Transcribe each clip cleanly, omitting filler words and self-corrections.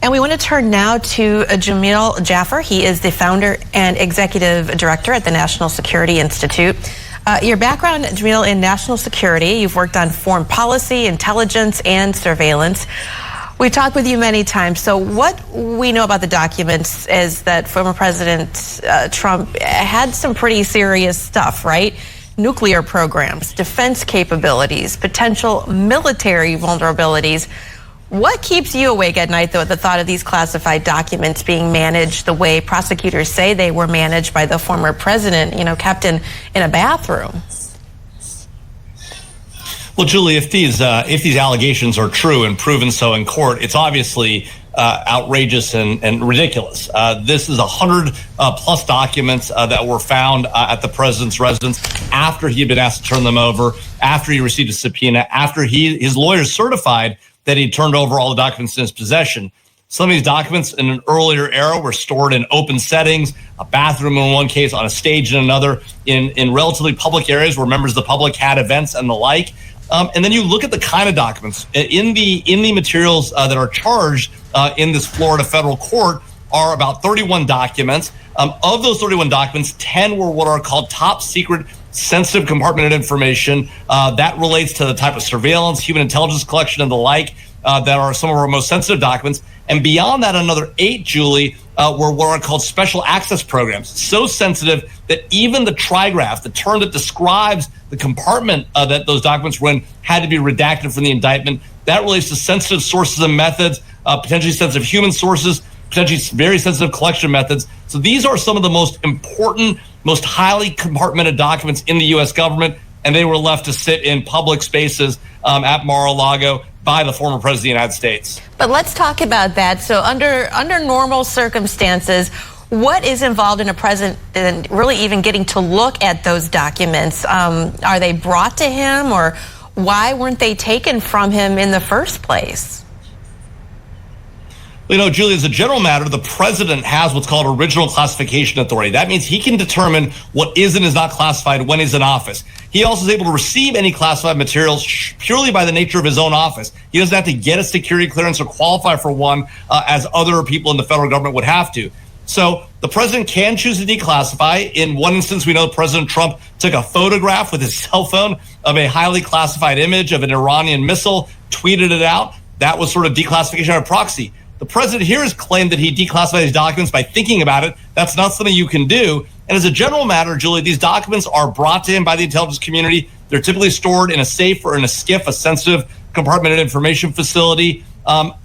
And we want to turn now to Jamil Jaffer. He is the founder and executive director at the National Security Institute. Your background, Jamil, in national security, you've worked on foreign policy, intelligence, and surveillance. We've talked with you many times. So what we know about the documents is that former President Trump had some pretty serious stuff, right? Nuclear programs, defense capabilities, potential military vulnerabilities. What keeps you awake at night, though, at the thought of these classified documents being managed the way prosecutors say they were managed by the former president, kept in a bathroom? Well, Julie, if these allegations are true and proven so in court, it's obviously outrageous and ridiculous. This is 100 plus documents that were found at the president's residence after he had been asked to turn them over, after he received a subpoena, after his lawyers certified that he turned over all the documents in his possession. Some of these documents in an earlier era were stored in open settings, a bathroom in one case, on a stage in another, in relatively public areas where members of the public had events and the like. And then you look at the kind of documents in the materials that are charged in this Florida federal court are about 31 documents. Of those 31 documents, 10 were what are called top secret sensitive compartmented information that relates to the type of surveillance, human intelligence collection, and the like that are some of our most sensitive documents. And beyond that, another 8, Julie, were what are called special access programs, so sensitive that even the trigraph, the term that describes the compartment that those documents were in, had to be redacted from the indictment. That relates to sensitive sources and methods, potentially sensitive human sources, potentially very sensitive collection methods. So these are some of the most important, most highly compartmented documents in the U.S. government, and they were left to sit in public spaces at Mar-a-Lago by the former president of the United States. But let's talk about that. So under normal circumstances, what is involved in a president really even getting to look at those documents? Are they brought to him, or why weren't they taken from him in the first place? Julie, as a general matter, the president has what's called original classification authority. That means he can determine what is and is not classified when he's in office. He also is able to receive any classified materials purely by the nature of his own office. He doesn't have to get a security clearance or qualify for one as other people in the federal government would have to. So the president can choose to declassify. In one instance, we know President Trump took a photograph with his cell phone of a highly classified image of an Iranian missile, tweeted it out. That was sort of declassification by proxy. The president here has claimed that he declassified these documents by thinking about it. That's not something you can do. And as a general matter, Julie, these documents are brought to him by the intelligence community. They're typically stored in a safe or in a SCIF, a sensitive compartmented information facility.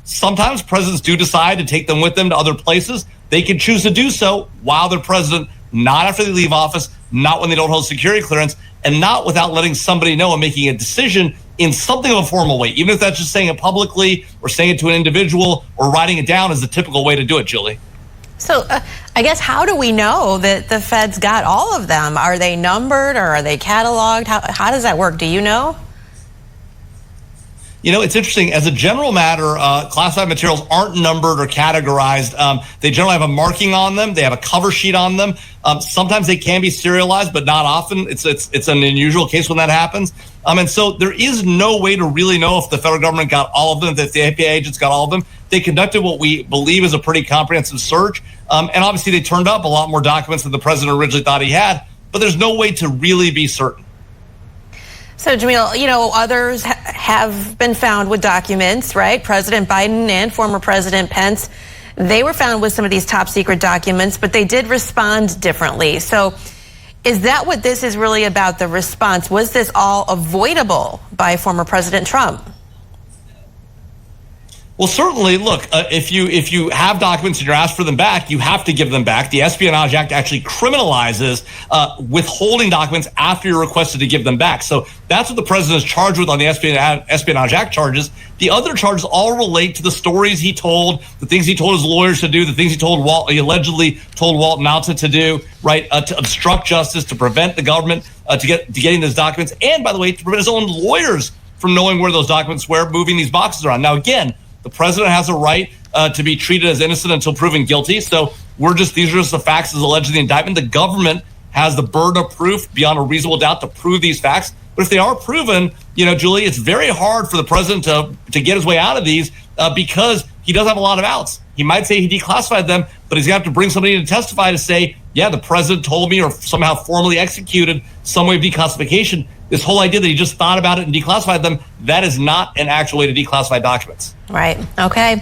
Sometimes presidents do decide to take them with them to other places. They can choose to do so while they're president, not after they leave office, not when they don't hold security clearance, and not without letting somebody know and making a decision in something of a formal way, even if that's just saying it publicly or saying it to an individual or writing it down is the typical way to do it, Julie. So I guess, how do we know that the feds got all of them? Are they numbered, or are they cataloged? How does that work? Do you know? It's interesting. As a general matter, classified materials aren't numbered or categorized. They generally have a marking on them. They have a cover sheet on them. Sometimes they can be serialized, but not often. It's an unusual case when that happens. And so there is no way to really know if the federal government got all of them, if the FBI agents got all of them. They conducted what we believe is a pretty comprehensive search. And obviously they turned up a lot more documents than the president originally thought he had, but there's no way to really be certain. So, Jamil, others have been found with documents, right? President Biden and former President Pence, they were found with some of these top secret documents, but they did respond differently. So is that what this is really about, the response? Was this all avoidable by former President Trump? Well, certainly, look, if you have documents and you're asked for them back, you have to give them back. The Espionage Act actually criminalizes withholding documents after you're requested to give them back. So that's what the president is charged with on the Espionage Act charges. The other charges all relate to the stories he told, the things he told his lawyers to do, the things he allegedly told Walt Nauta to do, right, to obstruct justice, to prevent the government to getting those documents, and, by the way, to prevent his own lawyers from knowing where those documents were, moving these boxes around. Now, again, the president has a right to be treated as innocent until proven guilty. So these are just the facts as alleged in the indictment. The government has the burden of proof beyond a reasonable doubt to prove these facts. But if they are proven, Julie, it's very hard for the president to get his way out of these because he does have a lot of outs. He might say he declassified them, but he's going to have to bring somebody in to testify to say, yeah, the president told me or somehow formally executed some way of declassification. This whole idea that he just thought about it and declassified them, that is not an actual way to declassify documents. Right. Okay.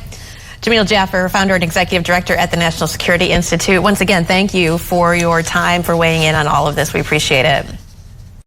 Jamil Jaffer, founder and executive director at the National Security Institute. Once again, thank you for your time, for weighing in on all of this. We appreciate it.